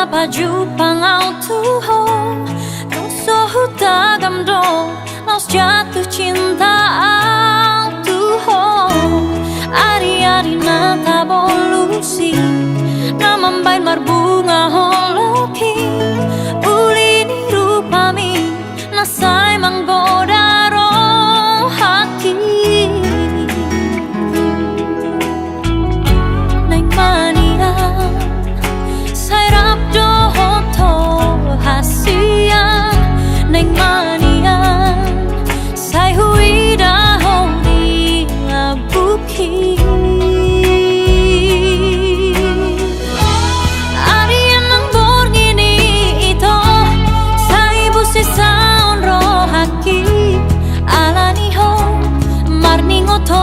na baju pangau tuho Sohu tagamdo Naus jatuh cinta au tuho Ari-ari na tabolusi Na mambain marbunga holoki Uli ni rupami Nasai manggoda roh hati Nai mania Sai rapdo hoto hasia Nai mania Sai huida holi abuki Arian nang borgini ito Sai busi saun rohaki Alani ho marning oto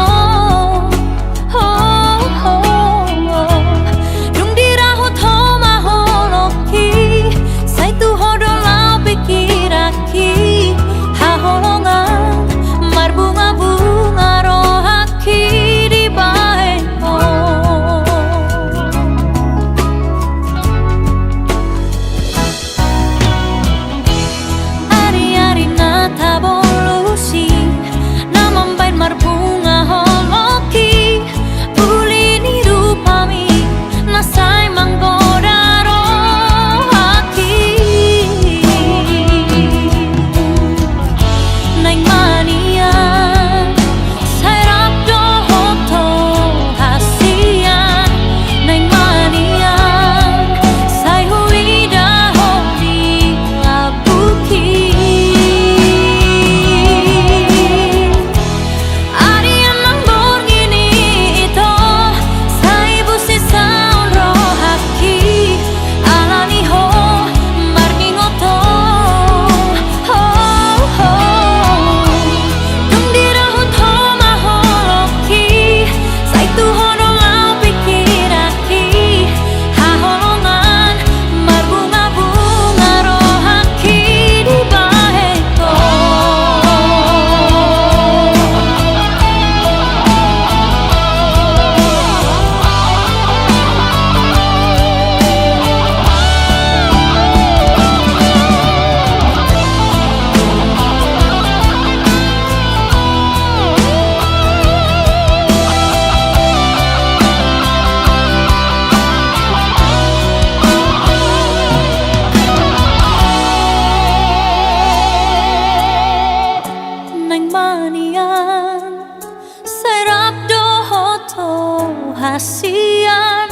Hasian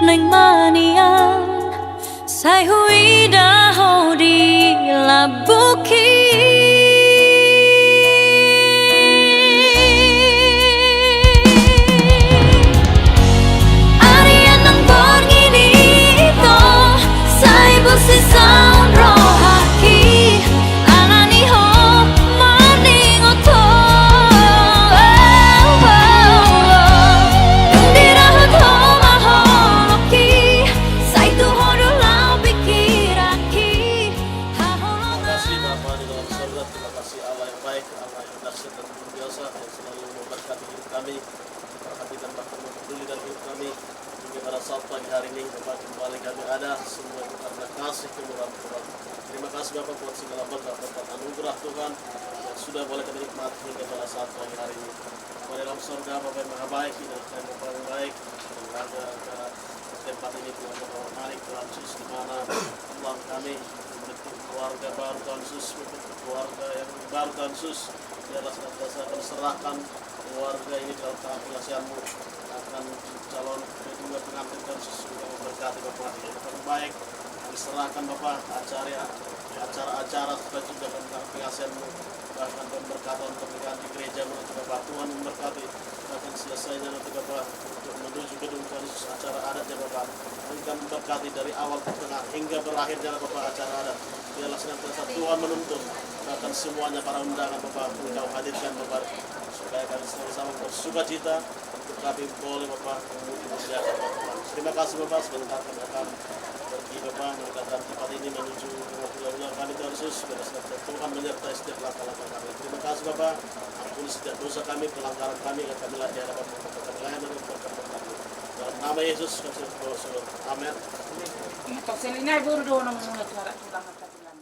neng manian Sai huida hodi labuki Arian nang borgini ito Sai busi saun rohaki Alani ho maning oto kami, berkati dan bahkan peduli dan hidup kami hingga pada saat pagi hari ini Bapak kembali kami ada semua karena kasih kemurahan Tuhan. Terima kasih Bapak buat segala berkat anugerah Tuhan yang sudah boleh kami nikmati hingga pada saat pagi hari ini. Pada dalam surga Bapak yang maha baik, dan Bapak yang baik menjaga tempat ini Tuhan Bapak menarik Tuhan Yesus di mana Tuhan kami membentuk keluarga baru Tuhan Yesus, membentuk keluarga yang baru Tuhan Yesus. Biarlah senantiasa kami serahkan keluarga ini dalam tangan pengasihan-Mu akan calon kedua pengantin dan sesuatu yang memberkati Bapak yang baik. Kami serahkan Bapak acara-acara juga tentang pengasihan-Mu bahkan pemberkatan untuk mengganti gereja-Mu nanti Bapak Tuhan memberkati bahkan selesainya nanti Bapak untuk menuju gedung Tuhan Yesus acara adatnya Bapak kami memberkati dari awal ke tengah hingga berakhirnya Bapak acara adat. Biarlah senantiasa Tuhan menuntun bahkan semuanya para undangan Bapak Engkau hadirkan Bapak supaya kami sama-sama bersukacita untuk kami boleh Bapak memuliakan Bapak. Terima kasih Bapak sebentar kami akan pergi Bapak meninggalkan tempat ini menuju rumah keluarga kami Tuhan Yesus. Biarlah senantiasa Tuhan menyertai setiap langkah-langkah kami. Terima kasih Bapak, ampuni setiap dosa kami, pelanggaran kami yang kami di hadapan Bapak. Kami layan dan berkat-Mu. Dalam nama Yesus kami berdoa. Amin. Ito selinay buru do nang mga cara tulang at katilan.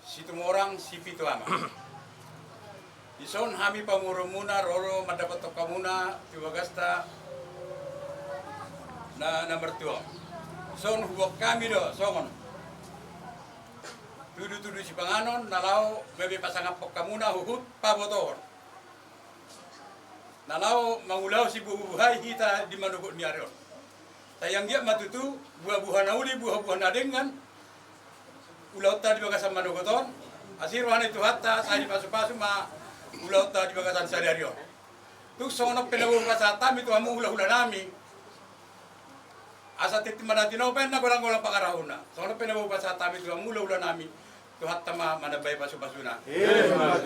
Situmorang sipito ama. Ison hami pamurumuna roro mendapat kamuna tiwagasta na mertua. Son huwag kami do songon. matutudu si panganon, nalaw, bebe pasangapok kamuna, huhut, pabotor. Nalaw, mangulaw si buhay hita di manugot ni Arion. Tayang dia matutu, buah-buah nauli, buah-buah nadengan, ulaw ta di bagasan manugoton, asirwahan itu hatta, saya di pasu-pasu, ulaw ta di bagasan sa Arion. Tuk sono penawur kasata, itu hamu hula-hula nami. Asa titi manatino, na golang-golang pakarahuna. Sono penawur kasata, itu hamu hula-hula nami. Tuhat tama manabay pasu-pasuna.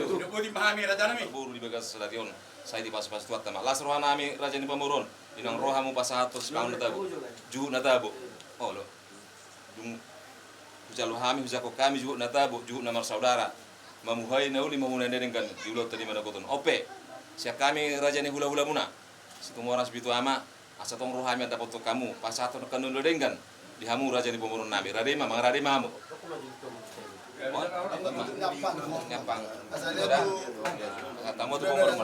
Udah pudi mahami raja nami. Buru di bagas Arion. Saya di pas-pas tuat tama. Las roha nami raja ni pamurun. Inang roha mu pasatos kaun natabu. Juhu natabu. Oh lo. Dung hujalo hami hujako kami juhu natabu. Juhu namar saudara. Mamuhai nauli mamuna dengan diulot tadi mana koton. Ope. Siap kami raja ni hula-hula muna. Situ moras bitu ama. Asa tong roha mi dapat kamu. Pasato kanun lo dengan. Dihamu raja ni pamurun nami. Radema mang radema hamu. Nyapang. Sudah. Tamu tu pamurun.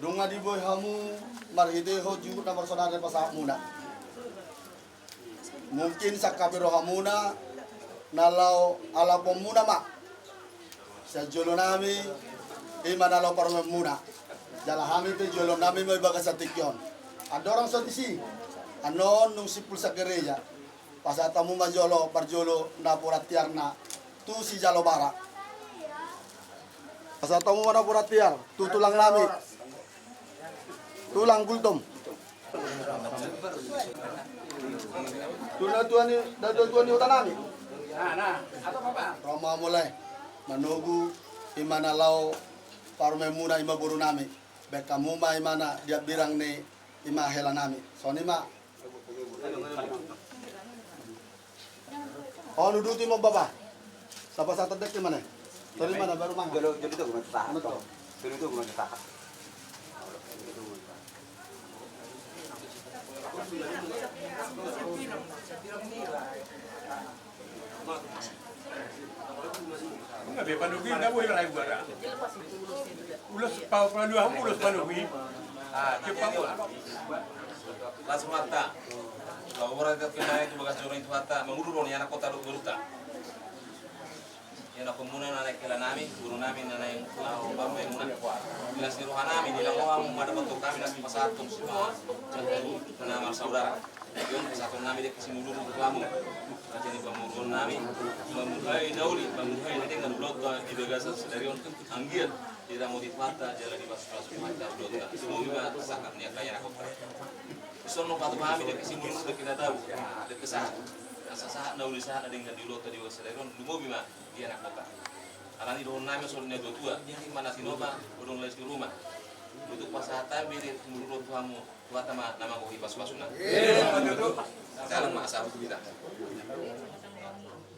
Dunga di boy hamu marhide ho juhut namar sonare pasak muna. Mungkin sakabiro hamuna nalau ala pomuna mak. Sa jolo nami ima nalau parme muna. Jala hami pe jolo nami may bagas atikyon. Ada orang sotisi. Anon nung sipul sa gereja. Pasatamu majolo parjolo na poratiarna tu si jalo bara. Pasatamu mana poratiar tu tulang nami. Tulang gultom. Tuan hutan nami. Nah, atau apa? Roma mulai menunggu imana lau parume muna ima buru nami. Bekamu ma imana dia birang ne ima hela nami. Soni ma. Oh nuduti mo baba. Sapa sa tadek di mana? Dari mana baru mang? Jadi itu gue tahan. Jadi itu gue tahan. Enggak be panugi enggak boleh rayu bara. Ulas pau panugi hamu ulas panugi. Ah, cepat. Las mata. Kalau orang tak kena itu bagas jorong itu hata mengurun yang anak kota lu beruta. Yang nak kemunan anak kela nami, guru nami anak yang baru yang munan. Bila siruhan nami di lawang ada bentuk kami nasi pasatu semua cenderung menamar saudara. Yon pasatu nami dia kasih mulur untuk kamu. Jadi pemurun nami memuhai nauli, memuhai nanti dengan blog di bagas dari on anggir tidak mau dipata jalan di pas-pas mata blog. Semua juga sangat niat kaya nak kota. Sono patu kami dia kasih mulur untuk kita tahu. Dia kesah. Sasahat nauli sahat ada dengan diulot tadi wasaleron lumo bima dia anak kota. Arani doon namin solnya tua dia di mana sinoba udong les di rumah. Itu pasahatan biri mulurot kamu tua tama nama ko hipas wasuna. Dalam masa itu kita.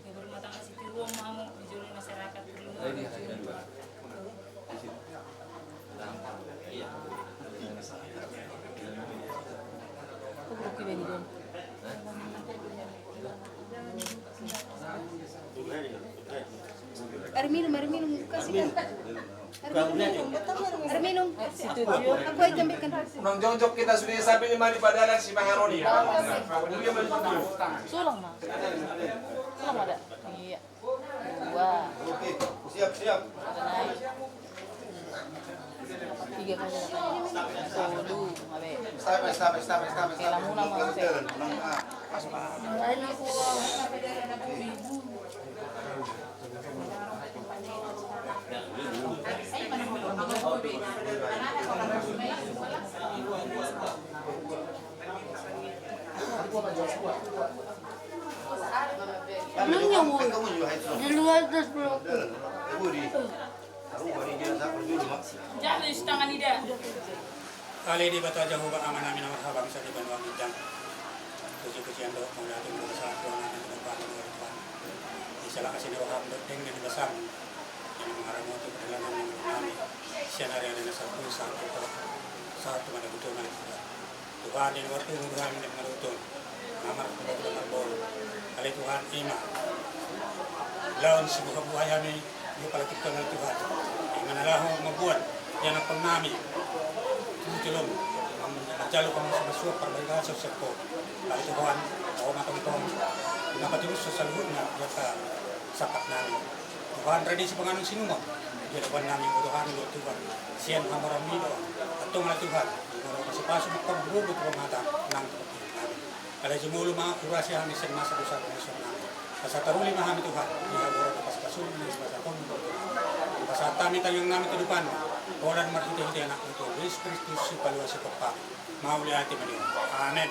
Berumah tangga sipil uang mau dijual masyarakat dulu. Oke beni don. Air minum kasih kan. Air minum. Aku aja ambilkan. Nang jongkok kita sudah sampai lima di padalan si Pangaroni. Sulang mah. Sulang ada. Iya. Dua. Oke, siap. Naik. 3 kali katanya. Solo, abe. Stop. Kailan muna mga pe. Kali di batu aja hubang aman amin amat habang sa di banwang hijang. Kusi-kusian do mula ating mga sa akin namin ng panginoon. Isa lang kasi nawahap do ting na nibasang. Yung mga ramoto kailangan ng namin. Siya na rin na sa pusa sa ato managutungan. Tuhan din waktu kami nagmarutong. Namar ko ba ng marbol. Kali Tuhan ima. Laon sa buhay kami yung palagkitan ng Tuhan. Yung manalahong mabuhat. Yan ang pang namin. Tulong ang jalo kami sa basuh perbaikan sosial ko. Lalu Tuhan, ako matang Kenapa terus sesalurnya jasa sakat namin. Tuhan tradisi penganong sinumang. Dia depan namin Tuhan lo Tuhan. Sian hamaram nido. Atong na Tuhan. Kalau masih pasok magpagbugot ko mata nang namin. Kada jumulo mga kurasya kami sa masa dosa komisyon namin. Sa taruli mahami Tuhan. Ihaguro ka sa pasulong ng sa kong. Sa tami tayong namin tudupan. Orang marhiti-hiti anak itu. Yesus Kristus si paluwa si Papa. Mauli ati maniyo. Amen.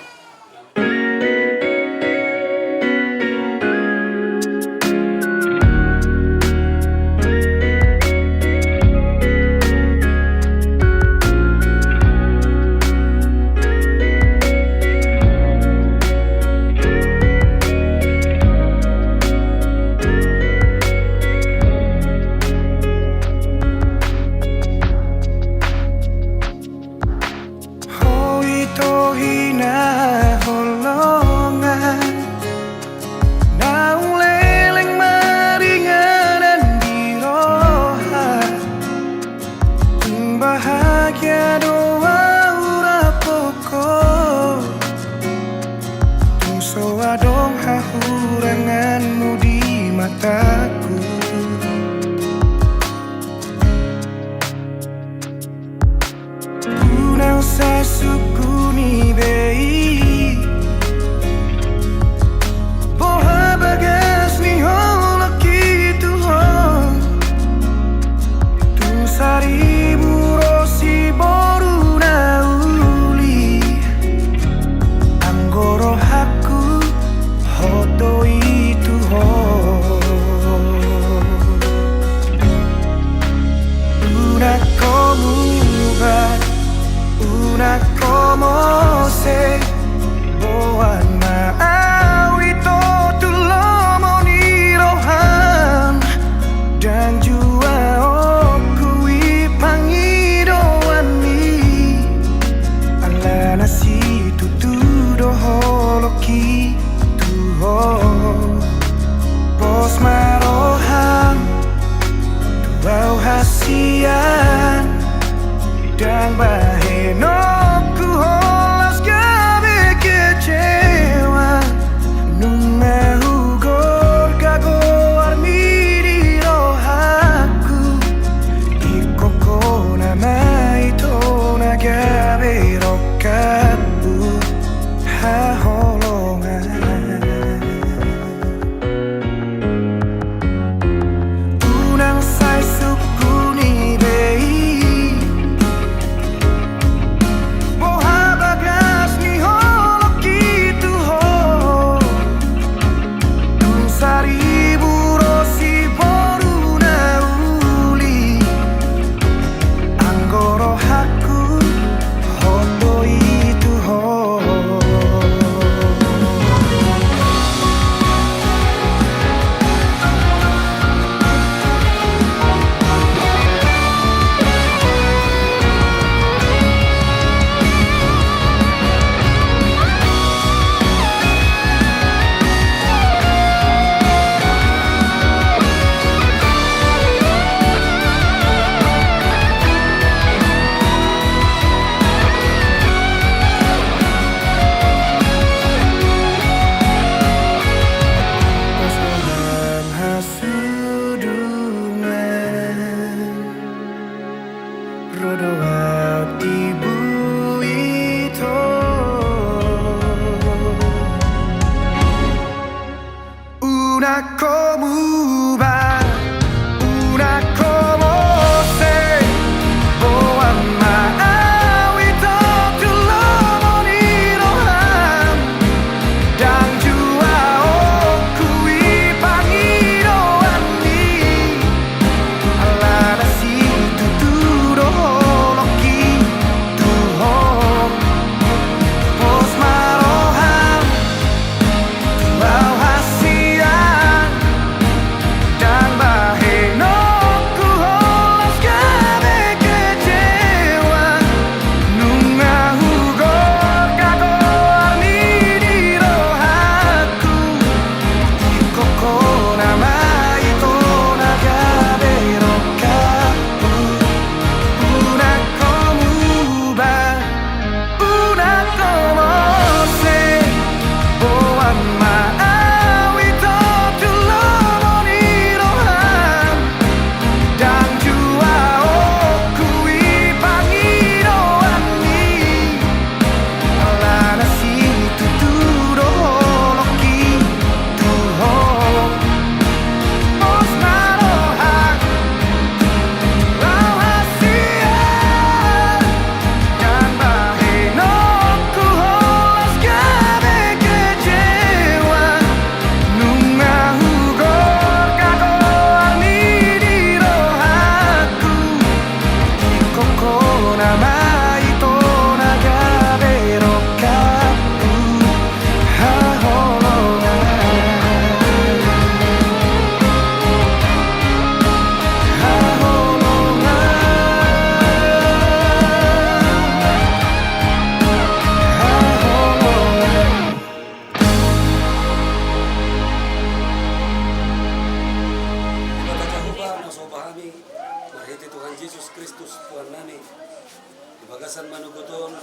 Yesus Kristus Tuhan nami di bagasan manugoton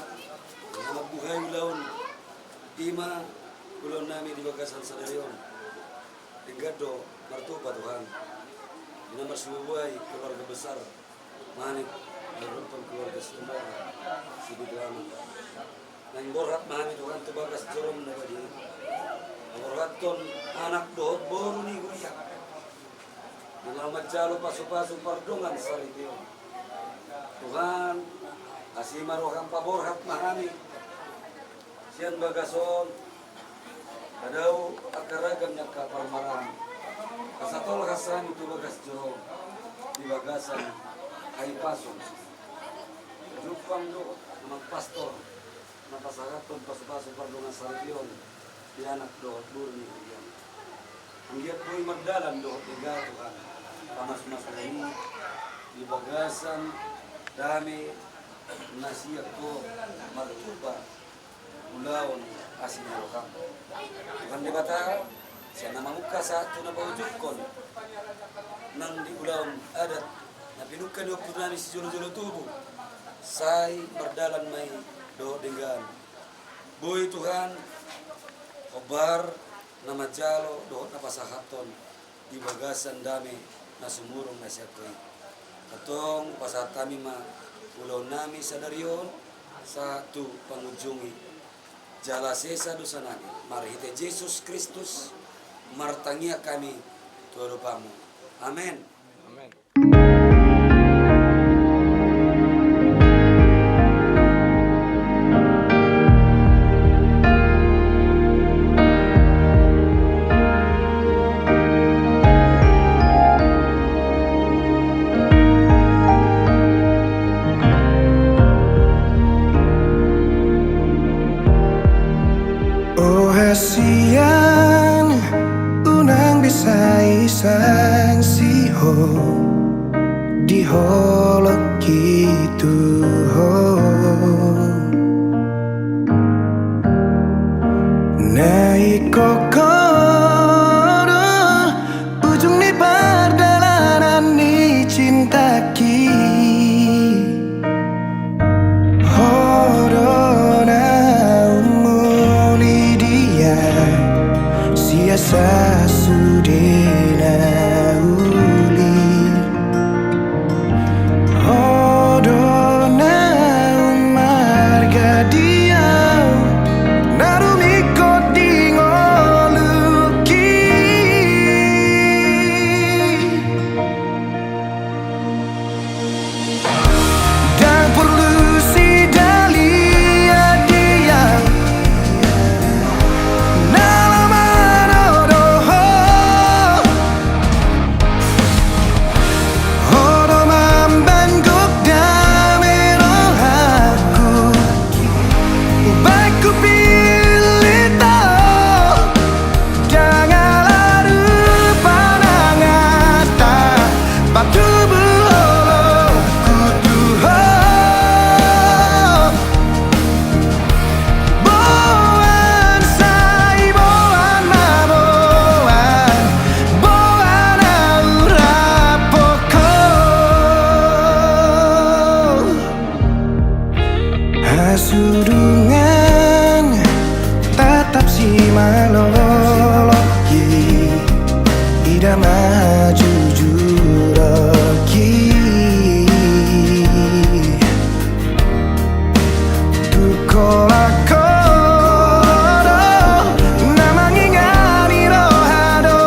nama buhay ulaon ima ulon nami di bagasan sadarion digado martupa Tuhan di nama subuhay keluarga besar manik merupakan keluarga semua sibuk lama nang borhat mami Tuhan tu bagas jorom na badi borhaton anak dohot boru ni guya dengan majalo pasu-pasu pardungan salibio Tuhan kasih maroham paborhat mahami sian bagason kadau akaragam nya kapal marang kasatol hasan itu bagas jorom di bagasan ay pasong jupang do nama pastor napasaraton pasu-pasu pardungan salibio di anak dohot burni guya ang giat ko'y magdalan dohot iga Tuhan panas-mas ini di bagasan dami nasiyak ko martupa ulaon asin harokam Tuhan di bata siya na mamuka sa ato na paujukon nang di ulaon adat na pinukan yung punani si Jolo-Jolo Tubo say mardalan may do dinggan buhay Tuhan obar na majalo dohot na pasahaton di bagasan dami na sumurong na siya ko'y katong pasat kami ulaw nami sa dariyon sa tu pangujungi jala sesa dosa nami marihite Jesus Kristus martangia kami tuarupamu amen. Amen. Siang unang bisay isang siho di holok gitu naik kokoro ujung ni perjalanan ni cinta ki sa sudena uli odona marga diau narumiko dingoluki dan perlu si dalia diau surungan tatap si maloloki ida maju juroki tukola koro namang ingani rohado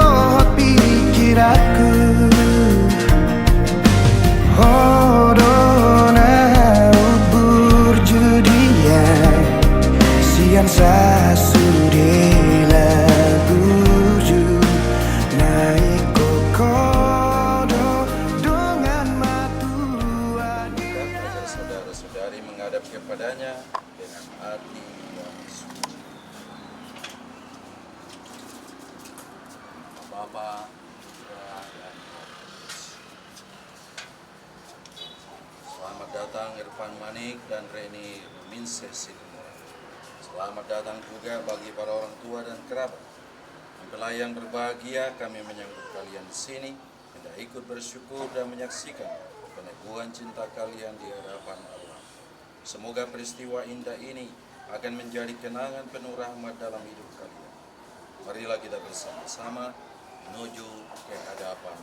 pikiraku sian sa sudena buju naik kokodo dengan matua dia. Saudara-saudari menghadap kepadanya dengan hati yang suci. Bapa selamat datang Irfan Manik dan Reni Ruminses. Selamat datang juga bagi para orang tua dan kerabat. Mempelai yang berbahagia, kami menyambut kalian di sini, hendak ikut bersyukur dan menyaksikan peneguhan cinta kalian di hadapan Allah. Semoga peristiwa indah ini akan menjadi kenangan penuh rahmat dalam hidup kalian. Marilah kita bersama-sama menuju ke hadapan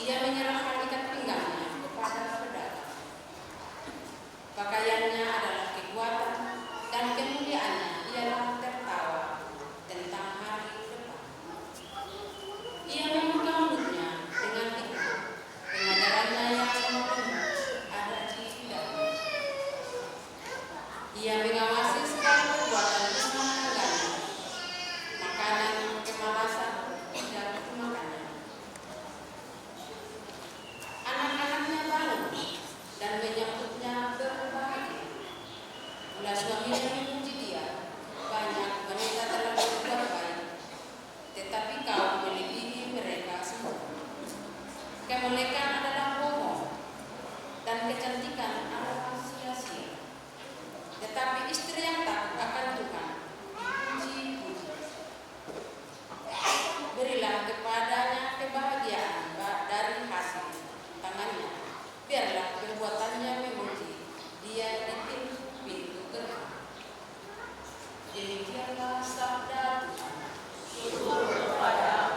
Ia menyerahkan ikat pinggangnya kepada pedagang. Pakaiannya kejelekan adalah bohong dan kecantikan adalah sia-sia. Tetapi istri yang takut akan Tuhan dipuji-puji. Berilah kepadanya kebahagiaan dari hasil tangannya. Biarlah perbuatannya memuji dia di pintu gerbang. Demikianlah sabda Tuhan. Syukur kepada Allah.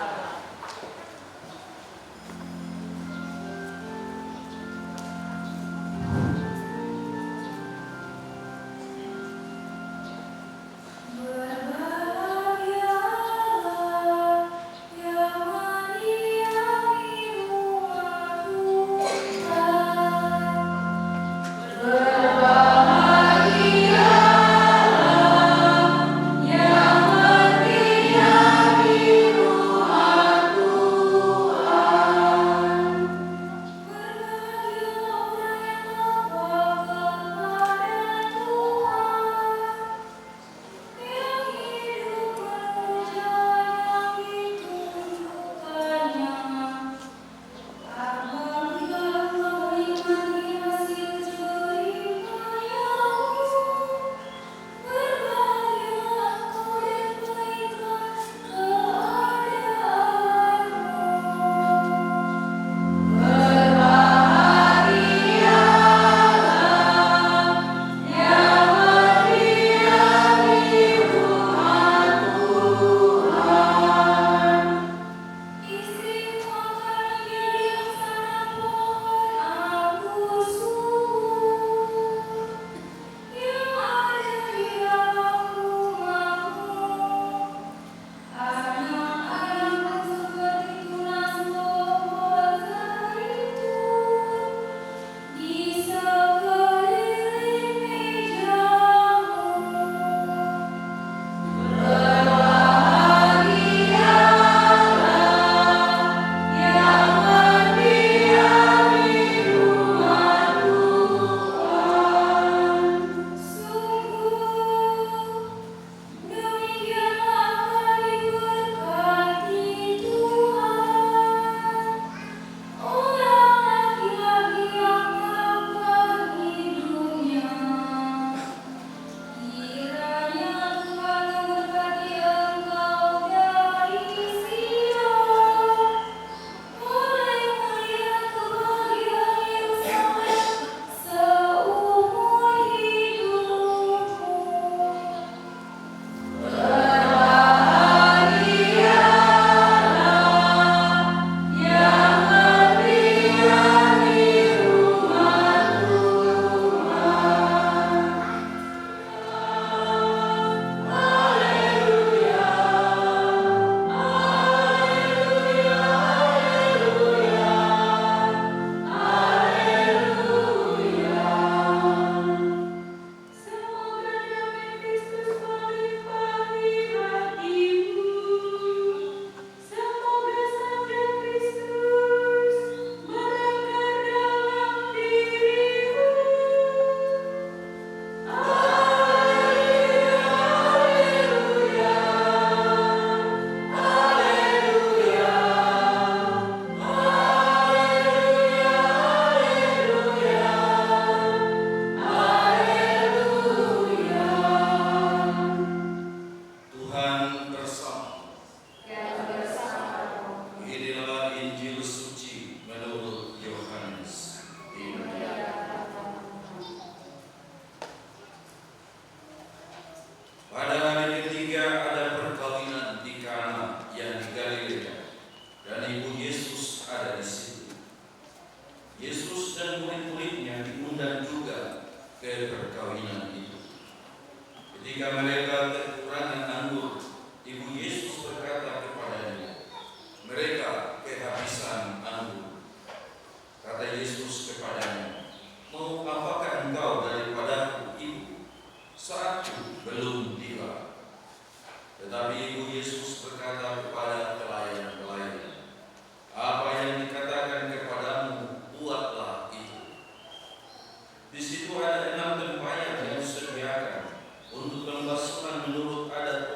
Di situ ada 6 tempayan yang disediakan untuk pembasuhan menurut adat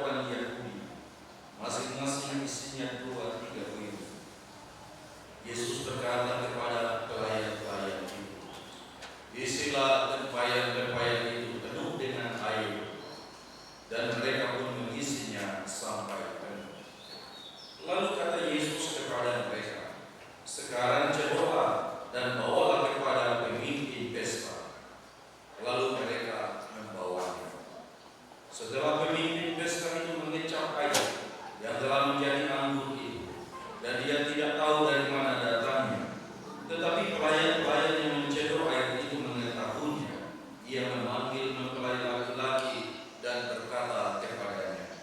pelayan-pelayan yang mencedok air itu mengetahuinya, ia memanggil mempelai laki-laki dan berkata kepadanya,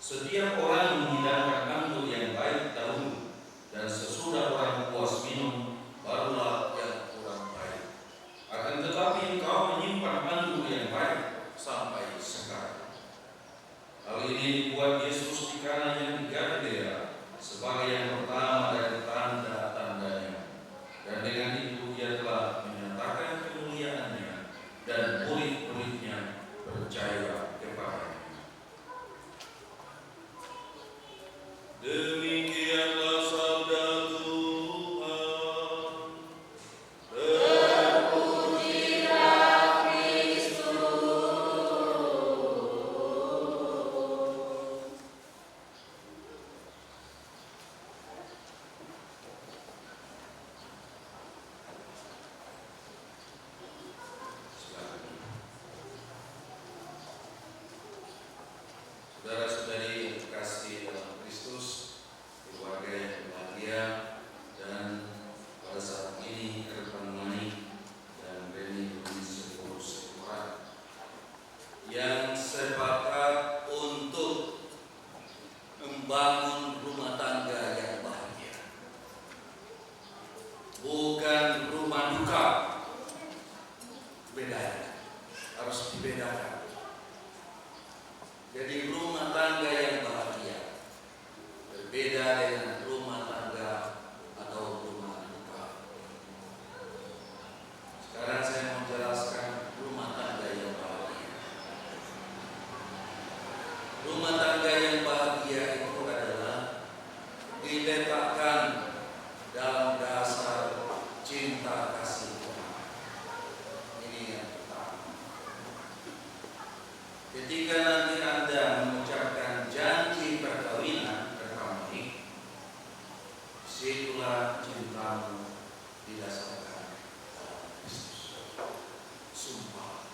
"Setiap orang menghidangkan anggur yang baik dahulu, dan sesudah orang puas minum, barulah yang kurang baik. Akan tetapi engkau menyimpan anggur yang baik sampai sekarang." Hal ini dibuat Yesus di Kana yang di Galilea sebagai yang pertama dari tanda-tandanya, dan dengan itu ia telah menyatakan kemuliaannya, dan murid-muridnya percaya kepadanya. Demikianlah sabda Tuhan. Terpujilah Kristus. Saudara-saudari yang terkasih dalam Kristus, keluarga yang berbahagia, dan pada saat ini Ervan Mani dan Reni Bumi Sekolah yang sepakat untuk membangun rumah tangga yang bahagia, bukan rumah duka. Beda, harus dibedakan. Jadi rumah tangga yang bahagia berbeda dengan rumah tangga atau rumah duka. Sekarang saya mau jelaskan rumah tangga yang bahagia. Rumah tangga yang bahagia itu adalah diletakkan dalam dasar cinta kasih Tuhan. Ini yang pertama. Ketika nanti Anda mengucapkan janji perkawinan pertama ini, situlah cintamu didasarkan dalam Kristus. Sumpah.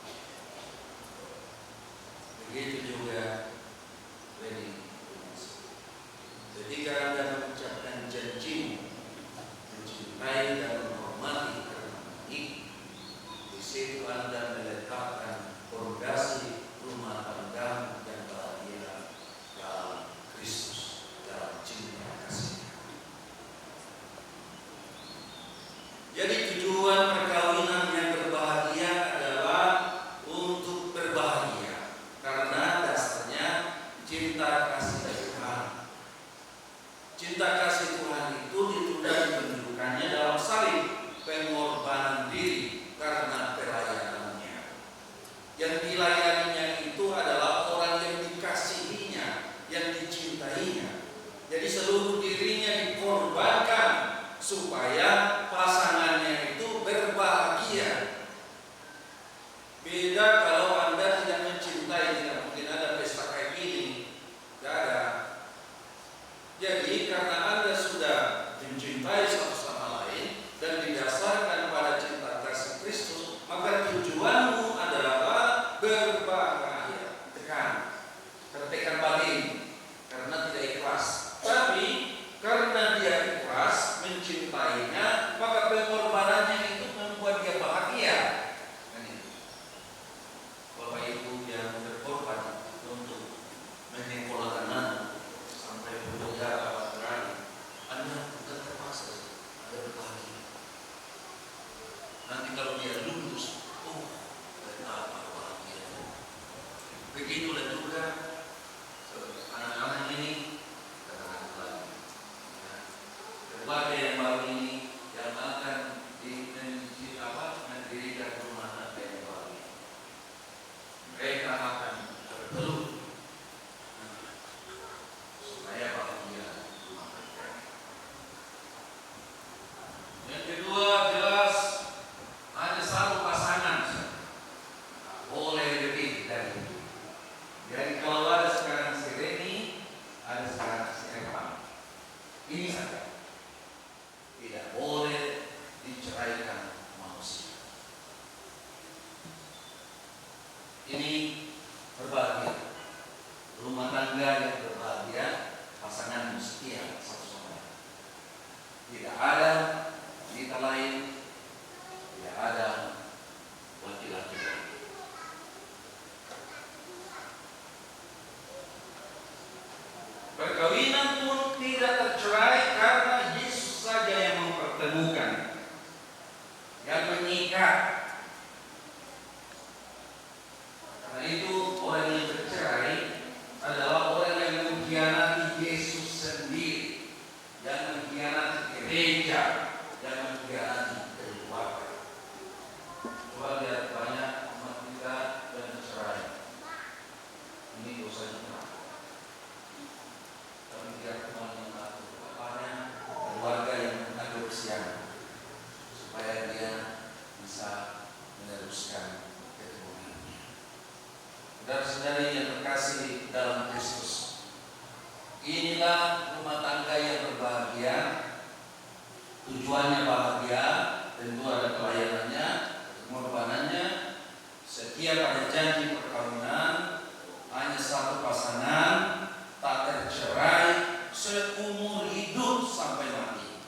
Begitu juga wedding. Ketika Anda mengucapkan janjimu mencintai dan menghormati pertama ini, di situ Anda meletakkan fondasi rumah tangga yang bahagia dalam Kristus, dalam cinta kasih. Jadi tujuan perkawinan yang berbahagia adalah untuk berbahagia, karena dasarnya cinta kasih Tuhan. Cinta kasih Tuhan itu ditunjukkannya dalam salib, pengorbanan diri karena pelayanannya. Yang dilayaninya itu adalah orang yang dikasihinya, yang dicintainya. Jadi seluruh dirinya dikorbankan supaya pasangannya itu berbahagia. Beda kalau Anda tidak mencintai, tidak mungkin ada pesta kayak gini. Tidak ada. Jadi karena Anda sudah mencintai satu sama lain dan didasarkan pada cinta kasih Kristus, maka tujuanmu adalah berbahagia. Tertekan batin karena tidak ikhlas. Tapi karena dia ikhlas mencintainya, maka pengorbanannya itu membuat dia bahagia. Bapak Ibu yang berkorban untuk menyekolahkan anak sampai berdoa berani, Anda bukan terpaksa, Anda berbahagia. Nanti kalau dia lulus, betapa bahagia. Begitulah juga anak-anak ini, keluarga yang baru ini yang akan mendirikan rumah tangga yang baru. Mereka akan bertelut supaya bahagia rumah tangga. Yang kedua, jelas ada satu pasangan, boleh lebih dari itu. tentu ada pelayanannya, pengorbanannya. Setiap ada janji perkawinan, hanya satu pasangan, tak tercerai seumur hidup sampai mati.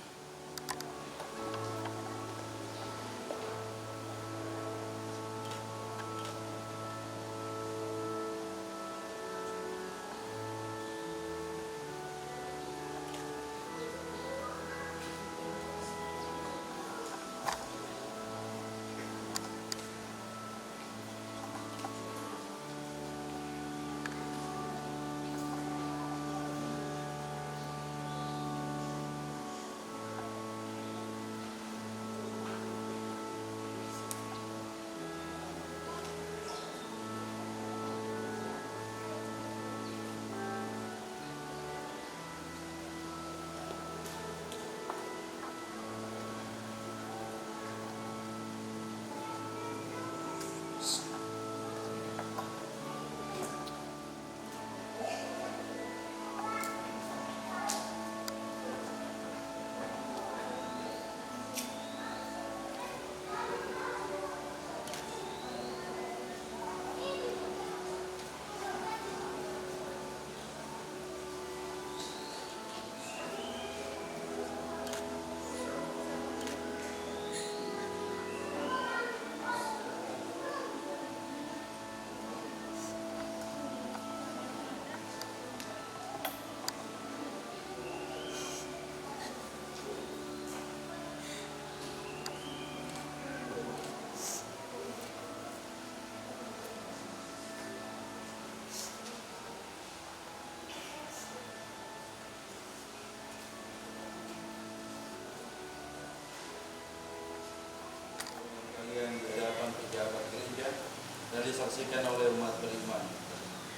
Dan disaksikan oleh umat beriman.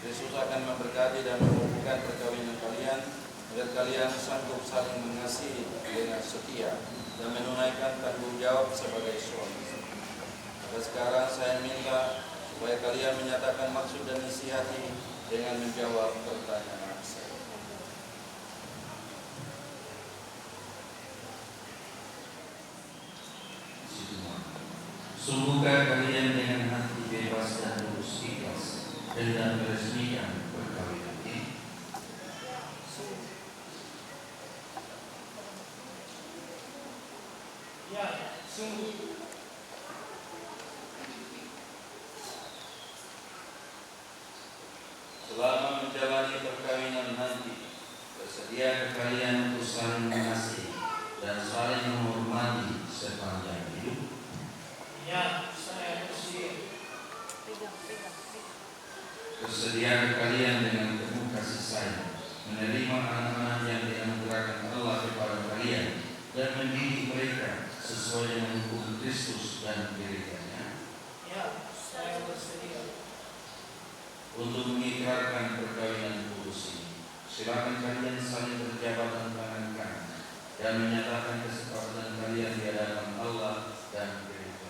Yesus akan memberkati dan mengukuhkan perkawinan kalian agar kalian sanggup saling mengasihi dengan setia dan menunaikan tanggung jawab sebagai suami. Maka sekarang saya minta supaya kalian menyatakan maksud dan isi hati dengan menjawab pertanyaan saya. Sungguhkah kalian dengan hati bebas dan tulus ikhlas dan meresmikan perkawinan ini? Ya, sungguh. Selama menjalani perkawinan nanti, bersedia kalian untuk saling mengasihi dan saling menghormati sepanjang hidup? Ya, saya bersedia. Bersedia kalian dengan penuh kasih sayang menerima anak-anak yang dianugerahkan Allah kepada kalian dan mendidik mereka sesuai dengan hukum Kristus dan gerejanya? Ya, saya bersedia. Untuk mengikrarkan perkawinan kudus ini, silakan kalian saling berjabatan tangan kanan dan menyatakan kesepakatan kalian di hadapan Allah dan gereja.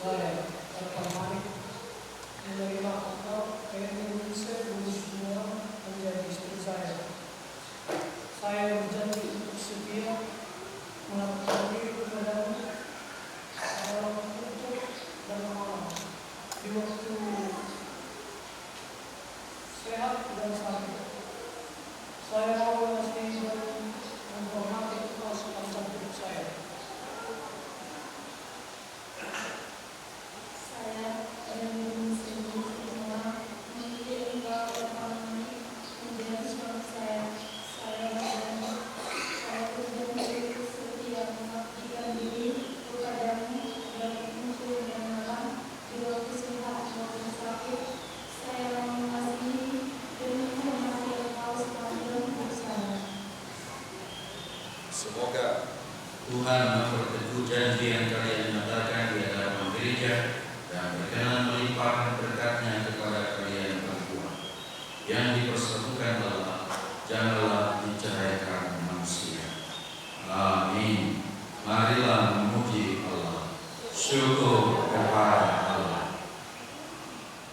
Saya tertarik menerima engkau Indonesia semua menjadi istri saya. Saya berjanji untuk setia mengabdi kepadamu dalam untuk dan malam di waktu sehat dan sakit. Saya mau mengasihi dan menghormati engkau sepanjang hidup saya. Saya ingin semua menjadi engkau menjadi suami saya. Saya berjanji setia mengabdikan diri kepadamu dan untuk dan malam di waktu sehat maupun sakit. Saya mengasihi dan menghormati engkau sepanjang hidup saya. Semoga Tuhan memperteguh janji yang kalian nyatakan di hadapan gereja dan berkenan melimpahkan berkat-Nya kepada kalian berdua. Yang dipersatukan Allah, janganlah diceraikan manusia. Amin. Marilah memuji Allah. Syukur kepada Allah.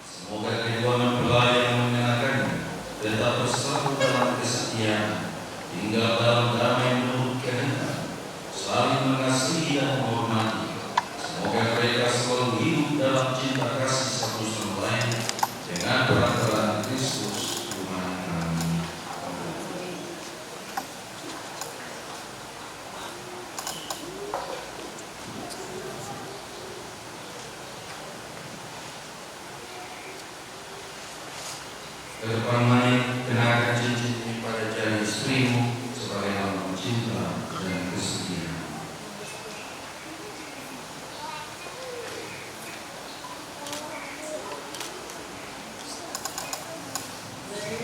Semoga kedua mempelai yang mengenakannya tetap bersatu dalam kesetiaan, tinggal dalam damai menurut kehendak, saling mengasihi dan menghormati. Semoga mereka selalu hidup dalam cinta kasih satu sama lain dengan perantaraan Kristus Tuhan kami. Kedepan mari kenakan cincin ini pada jari istrimu sebagai lambang cinta dan kesetiaan.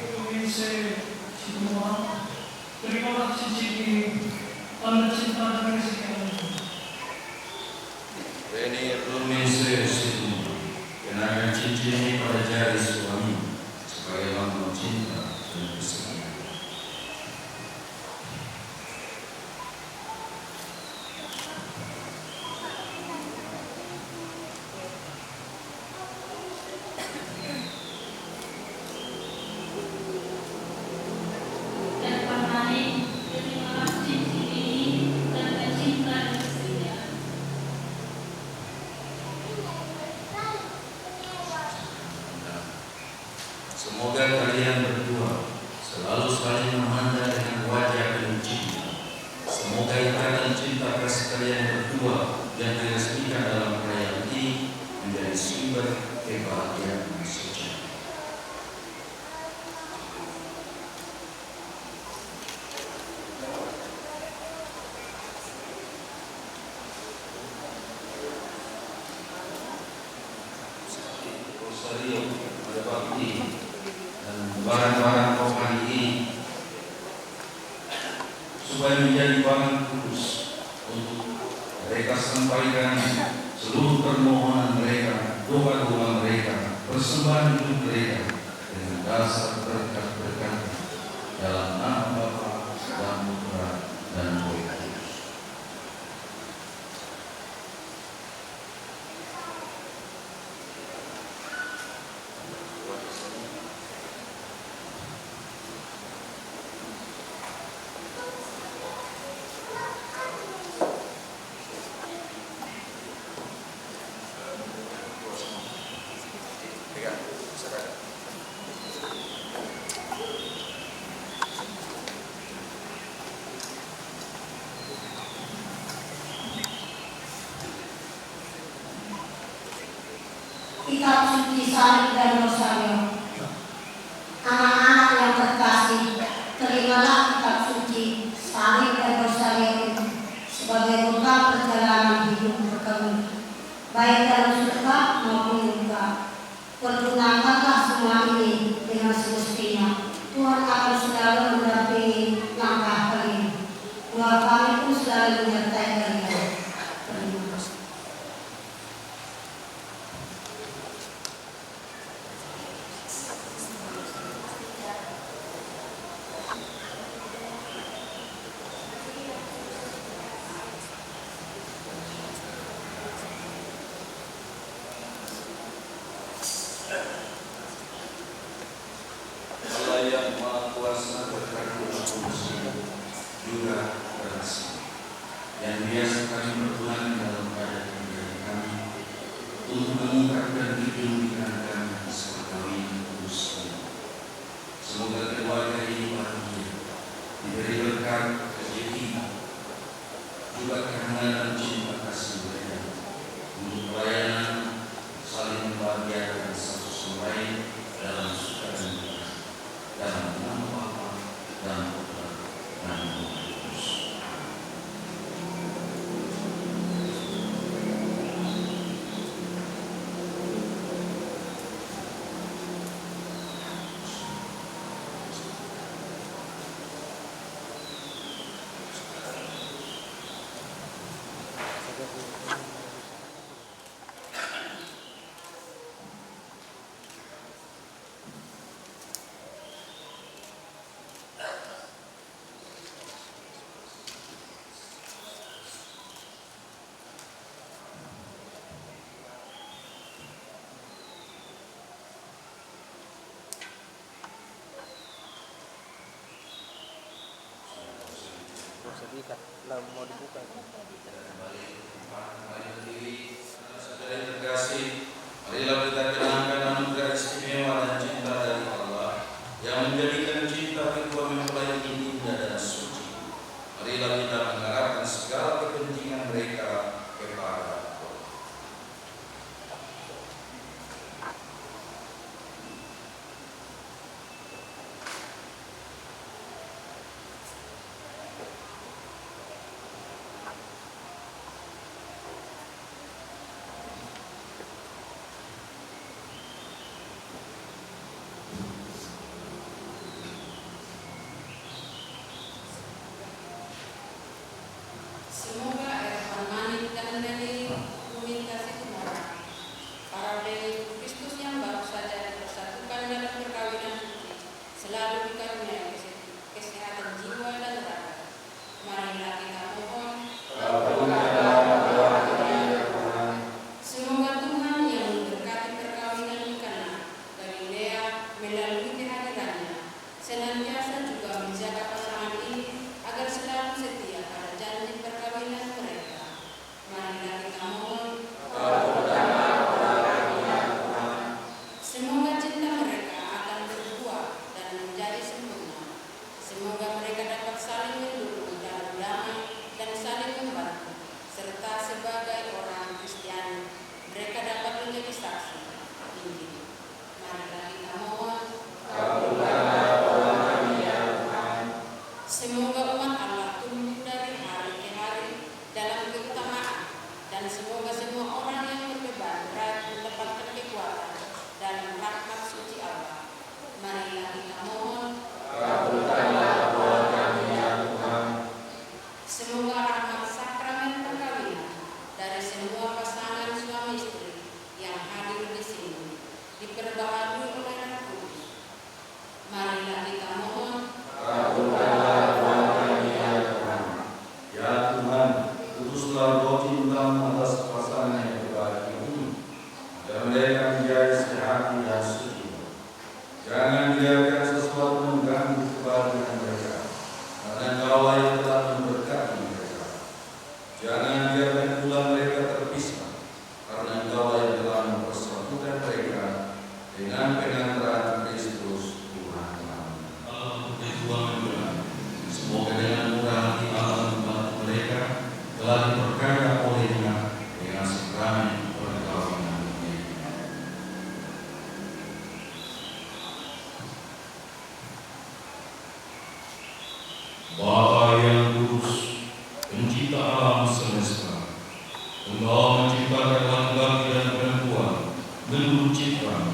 Provinsi Sidoarjo, terimalah cincin ini, tanda cinta dan kasih kami. Reni Provinsi Sidoarjo, kenakan cincin ini pada jari suami sebagai lambang cinta dan kesetiaan. Dan permanen, terimalah cincin ini, tanda cinta dan kesetiaan. Semoga kalian berdua selalu saling memandang dengan wajah penuh cinta. Semoga ikatan cinta kasih kalian berdua yang diresmikan dalam perayaan ini menjadi sumber kebahagiaan sejati. Rosario pada bakti dan barang-barang rohani ini supaya menjadi barang kudus untuk mereka sampaikan seluruh permohonan mereka, doa-doa mereka, persembahan hidup mereka dengan dasar berkat-berkat dalam nama Bapa dan Putra dan Roh Kudus. Kitab suci Salib dan Rosario. Anak-anak yang terkasih, terimalah kitab suci Salib dan Rosario itu sebagai bekal perjalanan hidup berkebun, baik dalam surga maupun duka. Pergunakanlah semua ini dengan semestinya. Tuhan akan selalu mendampingi langkah kalian. Doa kami pun selalu menyertai kalian. Terima kasih. Allah yang Maha Kuasa berkati juga berhasil yang biasa kami pergunakan dalam keadaan pribadi kami untuk mengungkapkan kejujuran kami serta kami kudus kami. Semoga keluarga ini bahagia, diberi berkat rezeki, juga kehangatan dan cinta kasih mereka untuk pelayanan saling membahagiakan satu sama lain dalam suka dan duka. Dalam nama Bapa dan Putra dan Roh Kudus. sedih. dekat lah mau dibuka. Saudara yang terkasih, marilah kita kenangkan anugerah istimewa dan cinta dari Allah yang menjadikan cinta kedua mempelai ini indah dan suci. Marilah kita mengharapkan segala kepentingan mereka kepada Allah. Semoga Manik dan Neni Bumi kasih Tuhan, para Dewi Kristus yang baru saja dipersatukan dalam perkawinan suci, selalu dikaruniai kesehatan jiwa dan raga. Marilah kita mohon. Semoga Tuhan yang memberkati perkawinan di Kana Galilea melalui kehadirannya, senantiasa juga menjaga pasangan ini agar selalu setia pada janji perkawinan mereka. Marilah kita mohon. Semoga cinta mereka akan berbuah dan menjadi sempurna. Semoga mereka dapat saling mendukung dalam damai dan saling membantu, serta sebagai orang Kristiani mereka dapat menjadi saksi Injil. Marilah kita mohon. Semoga umat Allah tumbuh dari hari ke hari dalam keutamaan, dan semoga semua orang yang berbeban berat mendapatkan kekuatan dalam rahmat suci Allah. Marilah kita mohon. Semoga rahmat sakramen perkawinan dari semua pasangan suami istri yang hadir di sini diperbaharui oleh Roh Kudus. Marilah kita mohon. Ya Tuhan, putuslah Roh cintamu atas pasangan yang berbahagia ini, agar mereka menjadi sehati dan suci. Jangan biarkan sesuatu mengganggu kebahagiaan mereka, karena Engkaulah yang telah memberkati mereka. Jangan biarkan pula mereka terpisah, karena Engkaulah yang telah mempersatukan mereka dengan pengantaran Kristus Tuhan kami. Allah Tuhan berkata, semoga dengan murah hati Allah membantu mereka telah diperkaya olehnya dengan sakramen perkawinan ini. Bapa yang kudus, pencipta alam semesta, Engkau menciptakan laki-laki dan perempuan menurut ciptaan,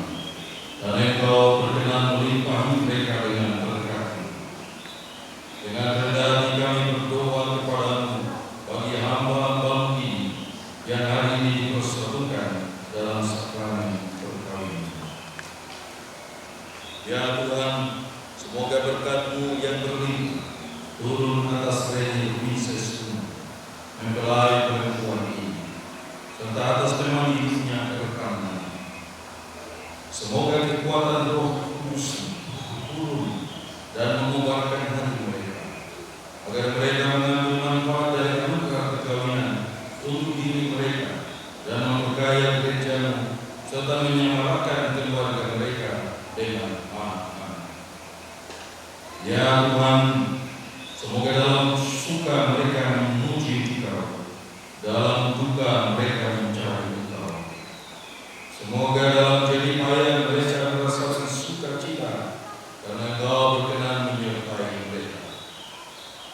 dan Engkau berkenan melimpahi mereka dengan berkat. Dengan rendah hati kami berdoa kepadamu bagi hamba-hamba ini yang hari ini dipersatukan dalam sakramen perkawinan. Ya Tuhan, semoga berkat-Mu yang berlimpah turun atas Reni Wisestu, mempelai perempuan ini, serta atas teman hidupnya kerekannya. Semoga kekuatan Roh Kudus turun dan mengobarkan hati mereka, agar mereka mengambil manfaat dari anugerah perkawinan untuk diri mereka dan memperkaya gereja-Mu, serta menyemarakan keluarga mereka dengan anak-anak. Ya Tuhan, semoga dalam suka mereka memuji Engkau, dalam duka mereka mencari Engkau. Semoga dalam jerih payah mereka merasakan sukacita, karena Engkau berkenan menyertai mereka.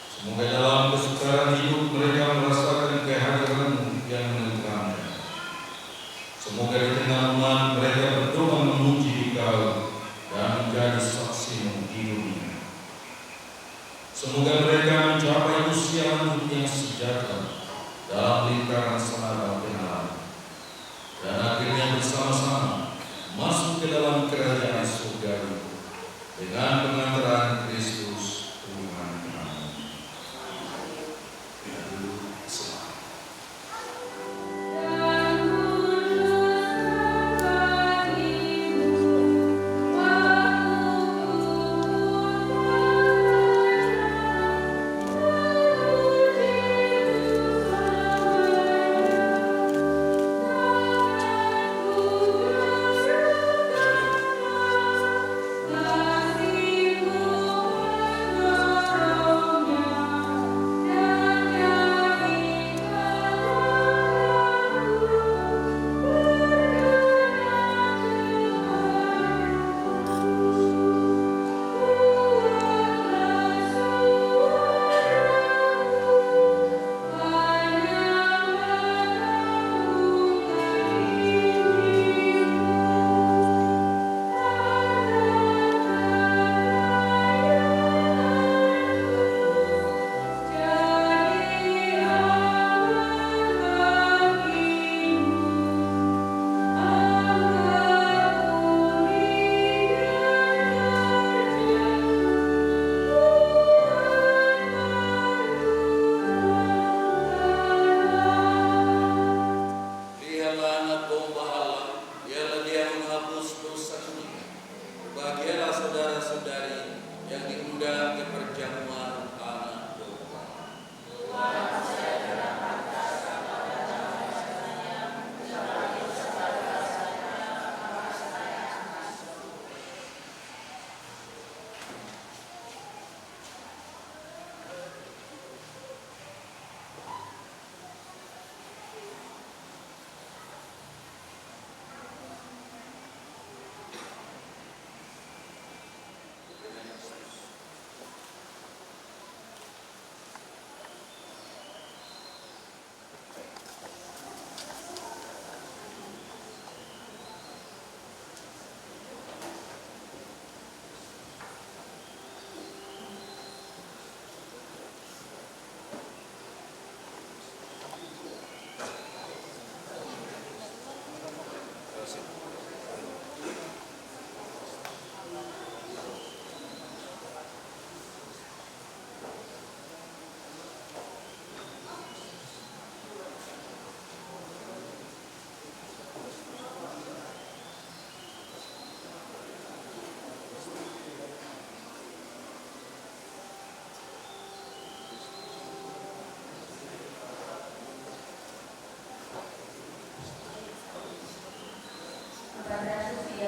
Semoga dalam kesukaran hidup mereka merasakan kehadiran-Mu yang menenteramkan. Semoga di tengah umat mereka berdoa memuji Engkau dan menjadi saksi-Mu di dunia. Semoga mereka mencapai usia hidup yang sejahtera dalam lingkaran senada kenalan, dan akhirnya bersama-sama masuk ke dalam kerajaan surga dengan pengantaran Kristus Tuhan kami. Amin.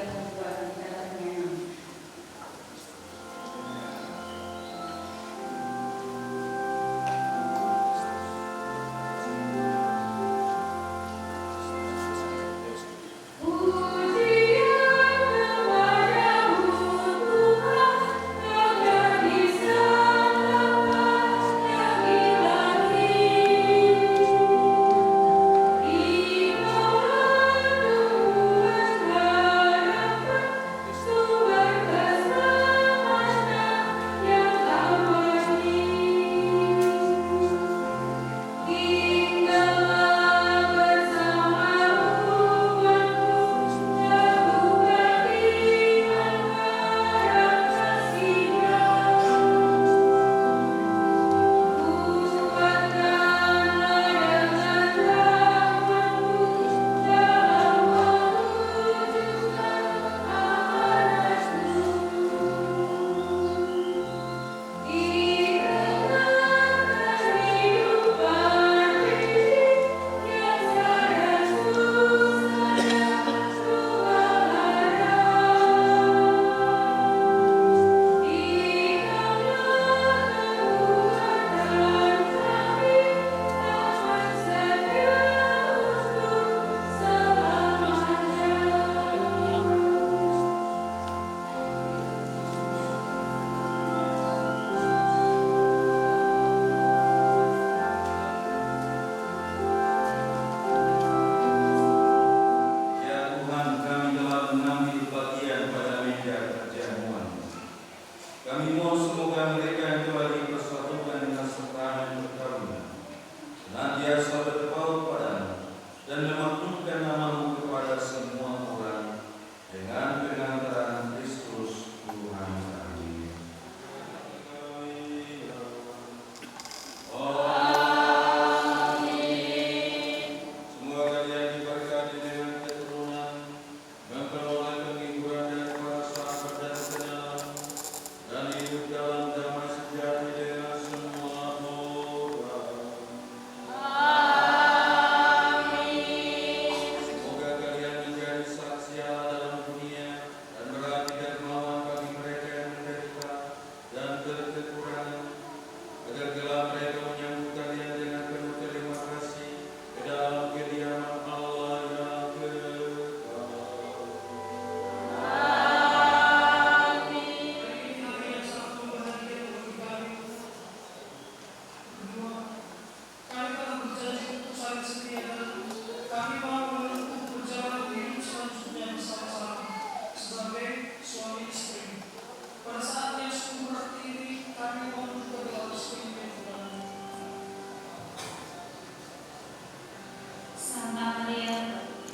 yang membuat kita ternyata.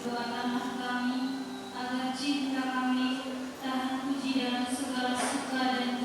Doakanlah kami agar cinta kami tahan uji dalam segala suka dan